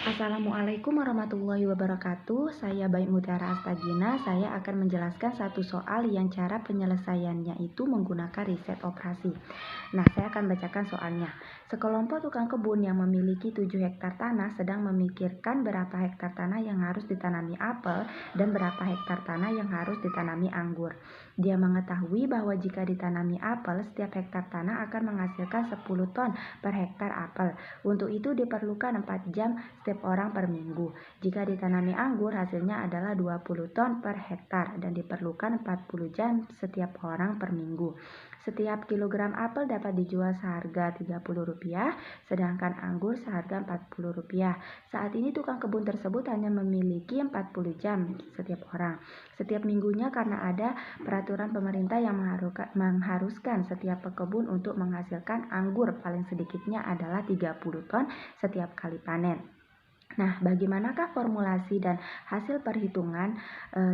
Assalamualaikum warahmatullahi wabarakatuh. Saya Baik Mutiara Astagina. Saya akan menjelaskan satu soal yang cara penyelesaiannya itu menggunakan riset operasi. Nah, saya akan bacakan soalnya. Sekelompok tukang kebun yang memiliki 7 hektar tanah sedang memikirkan berapa hektar tanah yang harus ditanami apel dan berapa hektar tanah yang harus ditanami anggur. Dia mengetahui bahwa jika ditanami apel, setiap hektar tanah akan menghasilkan 10 ton per hektar apel. Untuk itu diperlukan 4 jam setiap orang per minggu. Jika ditanami anggur, hasilnya adalah 20 ton per hektar dan diperlukan 40 jam setiap orang per minggu. Setiap kilogram apel dapat dijual seharga Rp30, sedangkan anggur seharga Rp40. Saat ini tukang kebun tersebut hanya memiliki 40 jam setiap orang. Setiap minggunya karena ada peraturan pemerintah yang mengharuskan setiap pekebun untuk menghasilkan anggur paling sedikitnya adalah 30 ton setiap kali panen. Nah, bagaimanakah formulasi dan hasil perhitungan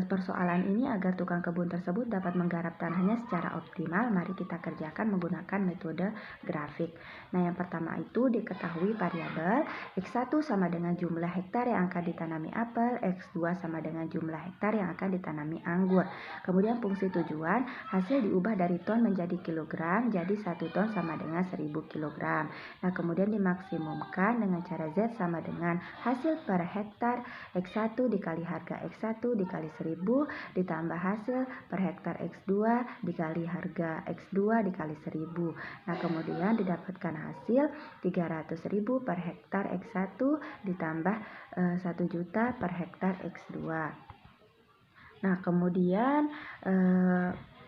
persoalan ini agar tukang kebun tersebut dapat menggarap tanahnya secara optimal? Mari kita kerjakan menggunakan metode grafik. Nah, yang pertama itu diketahui variabel X1 sama dengan jumlah hektar yang akan ditanami apel, X2 sama dengan jumlah hektar yang akan ditanami anggur. Kemudian fungsi tujuan, hasil diubah dari ton menjadi kilogram, jadi 1 ton sama dengan 1000 kilogram. Nah, kemudian dimaksimumkan dengan cara Z sama dengan hasil per hektar X1 dikali harga X1 dikali 1000 ditambah hasil per hektar X2 dikali harga X2 dikali 1000. Nah, kemudian didapatkan hasil 300.000 per hektar X1 ditambah 1 juta per hektar X2. Nah, kemudian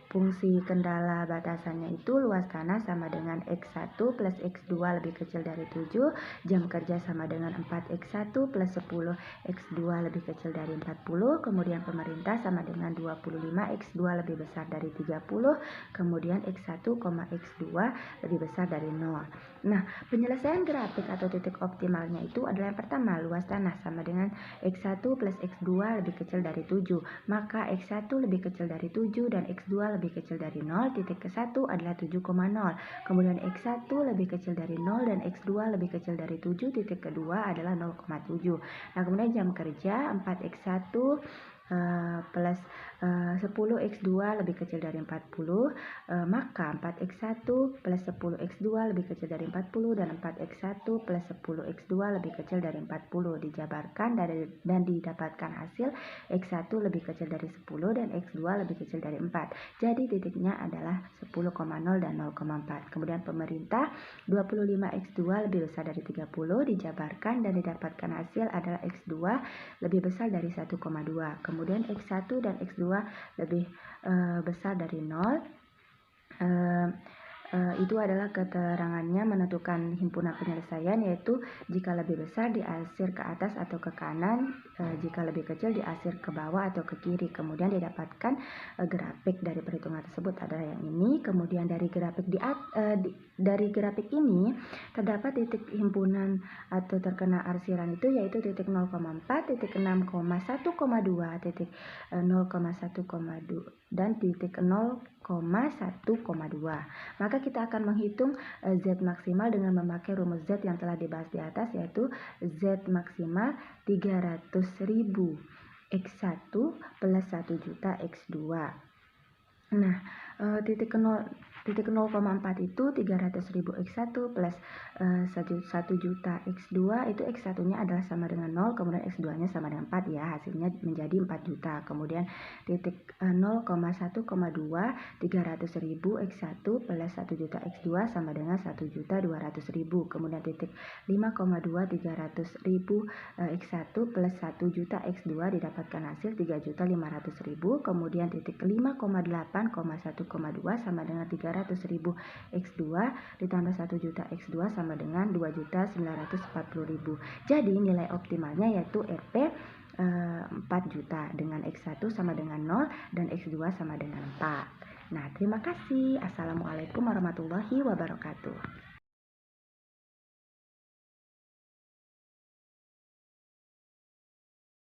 fungsi kendala batasannya itu luas tanah sama dengan X1 plus X2 lebih kecil dari 7, jam kerja sama dengan 4X1 plus 10 X2 lebih kecil dari 40, kemudian pemerintah sama dengan 25 X2 lebih besar dari 30, kemudian X1, X2 lebih besar dari 0. Nah, penyelesaian grafik atau titik optimalnya itu adalah yang pertama, luas tanah sama dengan X1 plus X2 lebih kecil dari 7, maka X1 lebih kecil dari 7 dan X2 lebih kecil dari 0, titik ke-1 adalah 7,0. Kemudian X1 lebih kecil dari 0 dan X2 lebih kecil dari 7, titik kedua adalah 0,7. Nah, kemudian jam kerja 4X1 plus 10X2 lebih kecil dari 40, maka 4X1 plus 10X2 lebih kecil dari 40 dan 4X1 plus 10X2 lebih kecil dari 40 dijabarkan dan didapatkan hasil X1 lebih kecil dari 10 dan X2 lebih kecil dari 4. Jadi titiknya adalah 10,0 dan 0,4. Kemudian pemerintah 25X2 lebih besar dari 30 dijabarkan dan didapatkan hasil adalah X2 lebih besar dari 1,2. Kemudian X1 dan X2 lebih besar dari 0. Itu adalah keterangannya menentukan himpunan penyelesaian, yaitu jika lebih besar diasir ke atas atau ke kanan, jika lebih kecil diasir ke bawah atau ke kiri. Kemudian didapatkan grafik dari perhitungan tersebut adalah yang ini. Kemudian dari grafik dari grafik ini terdapat titik himpunan atau terkena arsiran itu yaitu titik 0,4, titik 6,1,2, titik 0,1,2 dan titik 0,1,2. Maka kita akan menghitung Z maksimal dengan memakai rumus Z yang telah dibahas di atas, yaitu Z maksimal 300.000 X1 plus 1 juta X2. Nah, titik 0,4 itu 300.000 X1 plus 1 juta X2, itu X1 nya adalah sama dengan 0, kemudian X2 nya sama dengan 4 ya, hasilnya menjadi 4 juta. Kemudian titik 0,1,2 300.000 X1 plus 1 juta X2 sama dengan 1.200.000. Kemudian titik 5,2 300.000 X1 plus 1 juta X2 didapatkan hasil 3.500.000. Kemudian titik 5,8,1,2 sama dengan 300.000 X2 ditambah 1 juta X2 sama dengan 2.940.000. Jadi nilai optimalnya yaitu Rp 4 juta dengan X1 sama dengan 0 dan X2 sama dengan 4. Nah, terima kasih. Assalamualaikum warahmatullahi wabarakatuh.